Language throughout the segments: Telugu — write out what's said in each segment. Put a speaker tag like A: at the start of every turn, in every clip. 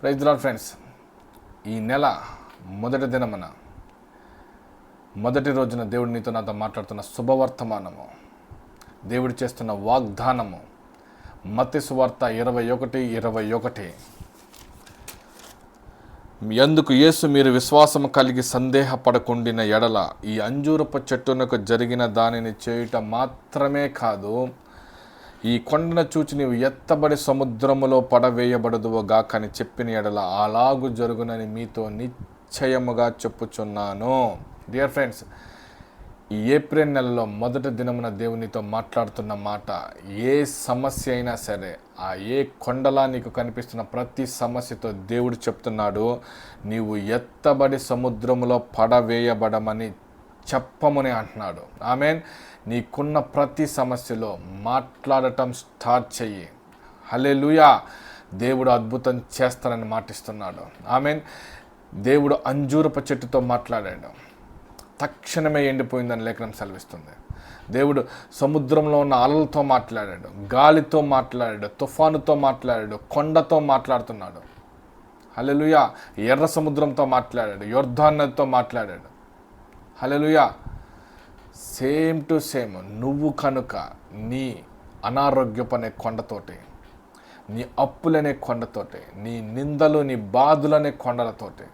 A: Praise the lord friends. ఈ నెల మొదటి దినమున మొదటి రోజున దేవుడు నీతో నాతో మాట్లాడుతున్న శుభవర్తమానము, దేవుడు చేస్తున్న వాగ్దానము మత్తయి సువార్త 21:21. ఎందుకు యేసు మీరు విశ్వాసము కలిగి సందేహపడకుండిన ఎడల ఈ అంజూరపు చెట్టునకు జరిగిన దానిని చేయుట మాత్రమే కాదు, ఈ కొండను చూచి నీవు ఎత్తబడి సముద్రములో పడవేయబడదువుగాక అని చెప్పిన ఎడల అలాగు జరుగునని మీతో నిశ్చయముగా చెప్పుచున్నాను. డియర్ ఫ్రెండ్స్, ఈ ఏప్రిల్ నెలలో మొదటి దినమున దేవునితో మాట్లాడుతున్న మాట, ఏ సమస్య అయినా సరే, ఆ ఏ కొండలా నీకు కనిపిస్తున్న ప్రతి సమస్యతో దేవుడు చెప్తున్నాడు, నీవు ఎత్తబడి సముద్రములో పడవేయబడమని చెప్పమని అంటున్నాడు. ఆమెన్. నీకున్న ప్రతి సమస్యలో మాట్లాడటం స్టార్ట్ చెయ్యి. హల్లెలూయా. దేవుడు అద్భుతం చేస్తానని మాటిస్తున్నాడు. ఆమెన్. దేవుడు అంజూరపు చెట్టుతో మాట్లాడాడు, తక్షణమే ఎండిపోయిందని లేఖనం సెలవిస్తుంది. దేవుడు సముద్రంలో ఉన్న అలలతో మాట్లాడాడు, గాలితో మాట్లాడాడు, తుఫానుతో మాట్లాడాడు, కొండతో మాట్లాడుతున్నాడు. హల్లెలూయా. ఎర్ర సముద్రంతో మాట్లాడాడు, యొర్దాను నదితో మాట్లాడాడు. హల్లెలూయా. సేమ్ టు సేమ్ నువ్వు కనుక నీ అనారోగ్యపనే కొండతోటి, నీ అప్పులనే కొండతోటి, నీ నిందలు నీ బాధలనే కొండలతోటి,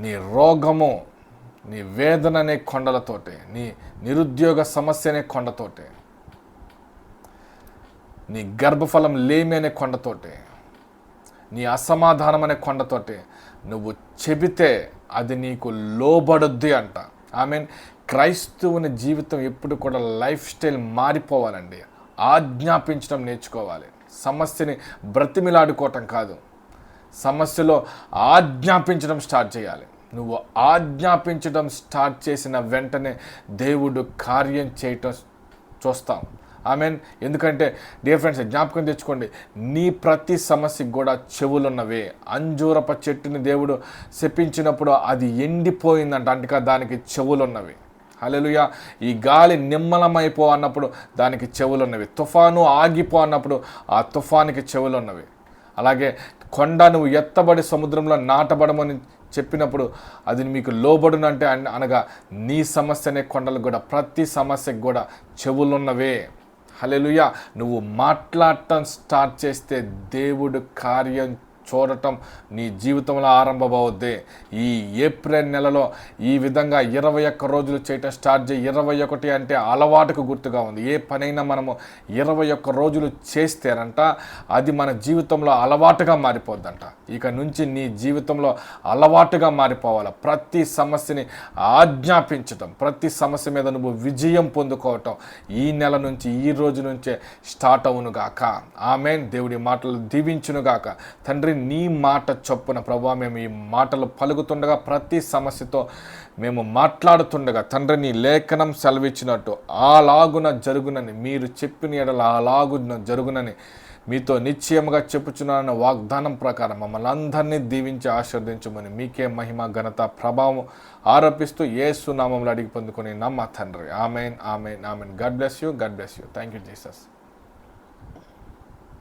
A: నీ రోగము నీ వేదన అనే కొండలతోటి, నీ నిరుద్యోగ సమస్య అనే కొండతోటి, నీ గర్భఫలం లేమి అనే కొండతోటి, నీ అసమాధానం అనే కొండతోటి నువ్వు చెబితే అది నీకు లోబడుద్ది అంట. మీన్ క్రైస్తవుని జీవితం ఎప్పుడు కూడా లైఫ్ స్టైల్ మారిపోవాలండి. ఆజ్ఞాపించడం నేర్చుకోవాలి. సమస్యని బ్రతిమిలాడుకోవటం కాదు, సమస్యలో ఆజ్ఞాపించడం స్టార్ట్ చేయాలి. నువ్వు ఆజ్ఞాపించడం స్టార్ట్ చేసిన వెంటనే దేవుడు కార్యం చేయటం చూస్తాం. మీన్ ఎందుకంటే డియర్ ఫ్రెండ్స్, జ్ఞాపకం తెచ్చుకోండి, నీ ప్రతి సమస్యకు కూడా చెవులున్నవే. అంజూరప చెట్టుని దేవుడు శపించినప్పుడు అది ఎండిపోయిందంట, అంటే దానికి చెవులున్నవి. హల్లెలూయా. ఈ గాలి నిమ్మలమైపో అన్నప్పుడు దానికి చెవులున్నవి. తుఫాను ఆగిపో అన్నప్పుడు ఆ తుఫానికి చెవులున్నవి. అలాగే కొండ నువ్వు ఎత్తబడి సముద్రంలో నాటబడమని చెప్పినప్పుడు అది మీకు లోబడునంటే అనగా నీ సమస్యనే కొండలు కూడా ప్రతి సమస్యకు కూడా చెవులున్నవే. హల్లెలూయా. నువ్వు మాట్లాడటం స్టార్ట్ చేస్తే దేవుడు కార్యం చూడటం నీ జీవితంలో ఆరంభమవుద్ది. ఈ ఏప్రిల్ నెలలో ఈ విధంగా 21 రోజులు చేయటం స్టార్ట్ చేయి. 21 అంటే అలవాటుకు గుర్తుగా ఉంది. ఏ పనైనా మనము 21 రోజులు చేస్తేనంట అది మన జీవితంలో అలవాటుగా మారిపోద్దంట. ఇక నుంచి నీ జీవితంలో అలవాటుగా మారిపోవాలి. ప్రతి సమస్యని ఆజ్ఞాపించటం, ప్రతి సమస్య మీద నువ్వు విజయం పొందుకోవటం ఈ నెల నుంచి, ఈ రోజు నుంచే స్టార్ట్ అవునుగాక. ఆమేన్. దేవుడి మాటలు దీవించునుగాక. తండ్రి, నీ మాట చొప్పున ప్రభా మేము ఈ మాటలు పలుకుతుండగా, ప్రతి సమస్యతో మేము మాట్లాడుతుండగా తండ్రి, నీ లేఖనం సెలవిచ్చినట్టు అలాగున జరుగునని, మీరు చెప్పిన ఎడల అలాగున జరుగునని మీతో నిశ్చయముగా చెప్పుచున్నానన్న వాగ్దానం ప్రకారం మమ్మల్ని అందరినీ దీవించి ఆశీర్వదించమని మీకే మహిమ ఘనత ప్రభావం ఆరోపిస్తూ యేసు నామములో అడిగి పొందుకొని నమ్మ తండ్రి. Amen, amen, amen. God bless you. God bless you. Thank you Jesus.